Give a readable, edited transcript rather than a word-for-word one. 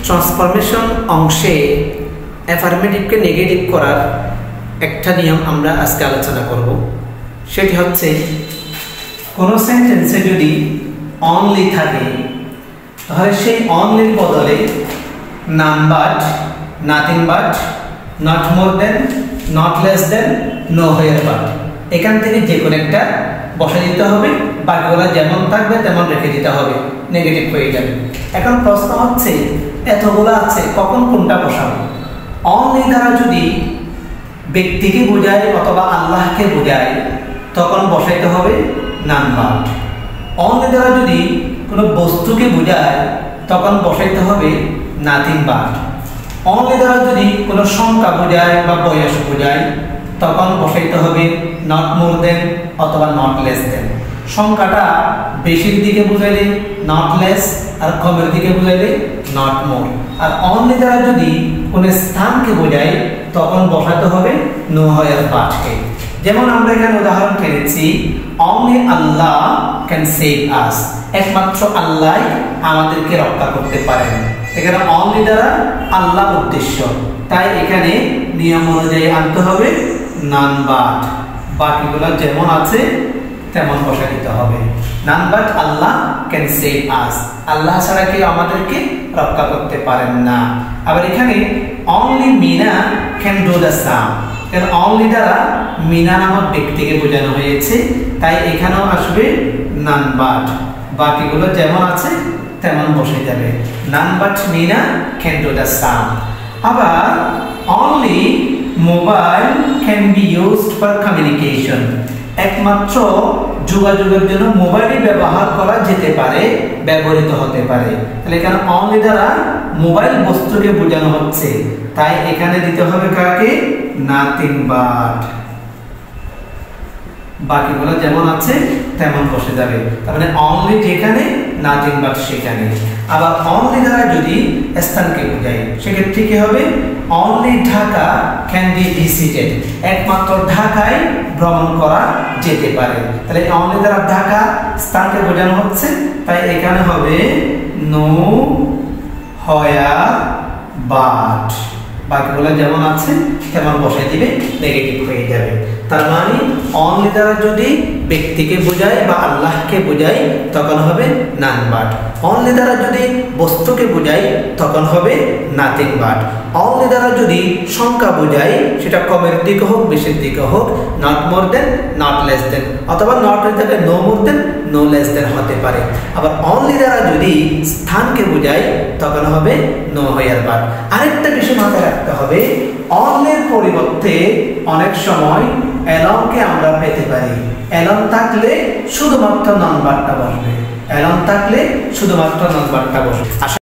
Transformation অংশে অ্যাফার্মেটিভকে negative করার একটা নিয়ম আমরা আজকে আলোচনা করব। সেটি হচ্ছে কোনো সেন্টেন্সে যদি অনলি থাকে তাহলে সেই অনলির বদলে none but, nothing but, not more than, not less than, nowhere but, এখান থেকে যে কোনো একটা বসে দিতে হবে। বাকিগুলো যেমন থাকবে তেমন রেখে দিতে হবে, নেগেটিভ হয়ে যাবে। এখন প্রশ্ন হচ্ছে এতগুলো আছে কখন কোনটা বসাবো? অনলি দ্বারা যদি ব্যক্তিকে বোঝায় অথবা আল্লাহকে বোঝায় তখন বসাইতে হবে নান বাট। অনলি দ্বারা যদি কোনো বস্তুকে বোঝায় তখন বসাইতে হবে নাথিং বাট। অনলি দ্বারা যদি কোনো সংখ্যা বোঝায় বা বয়স বোঝায় তখন বসাইতে হবে নট মোর দেন অথবা নট লেস দেন। সংখ্যাটা বেশির দিকে বুঝাইলে নট লেস, আর কমের দিকে বুঝাইলে নট মোর। আর অনলি দ্বারা যদি কোনো স্থানকে বোঝায় তখন বসাতে হবে নো হোয়ার বাটকে। যেমন আমরা এখানে উদাহরণ টেনেছি অনলি আল্লাহ ক্যান সেভ আস, একমাত্র আল্লাহ আমাদেরকে রক্ষা করতে পারেন। এখানে অনলি দ্বারা আল্লাহ উদ্দেশ্য, তাই এখানে নিয়ম অনুযায়ী আনতে হবে নান বাট। বাকিগুলো যেমন আছে তেমন বসা দিতে হবে। None but Allah can save us, আল্লাহ ছাড়া কেউ আমাদেরকে রক্ষা করতে পারেন না। আবার এখানে only Meena can do the sum, কারণ অনলি দ্বারা মিনা নামক ব্যক্তিকে বোঝানো হয়েছে, তাই এখানেও আসবে নান বাট। বাকিগুলো যেমন আছে তেমন বসে যাবে none but Meena can do the sum. আবার only mobile can be used for communication, একমাত্র যোগাযোগের জন্য মোবাইলই ব্যবহার করা যেতে পারে, ব্যবহৃত হতে পারে। তাহলে এখানে অনলি দ্বারা মোবাইল বস্তুকে বোঝানো হচ্ছে, তাই এখানে দিতে হবে কাকে? Nothing but. বাকিগুলো যেমন আছে তেমন বসে যাবে, তার মানে অনলি যেখানে নাথিং বাট সেখানে। আবার অনলি দ্বারা যদি স্থানকে বোঝায় সেক্ষেত্রে কি হবে? Only Dhaka can be visited, একমাত্র ঢাকায় ভ্রমণ করা যেতে পারে। তাহলে অনলি দ্বারা ঢাকা স্থানকে বোঝানো হচ্ছে, তাই এখানে হবে নো হোয়ার বাট। বাকিগুলো যেমন আছে তেমন বসাই দিবে, নেগেটিভ হয়ে যাবে। তার মানে অনলি দ্বারা যদি ব্যক্তিকে বোঝায় বা আল্লাহকে বোঝায় তখন হবে নান বাট। অনলি দ্বারা যদি বস্তুকে বোঝায় তখন হবে নাথিং বাট। অনলি দ্বারা যদি সংখ্যা বোঝায় সেটা কমের দিকে হোক বেশির দিকে হোক not more than, not less than, অথবা নট হয়ে যাবে no more than, no less than হতে পারে। আবার অনলি দ্বারা যদি স্থানকে বোঝায় তখন হবে নো হোয়ার বাট। আরেকটা বিষয় মাথায় রাখতে হবে, অনলির পরিবর্তে অনেক সময় অ্যালংকে আমরা পেতে পারি। অ্যালং থাকলে শুধুমাত্র নন বাটটা বসবে, অ্যালং থাকলে শুধুমাত্র নন বাটটা বসবে। আসলে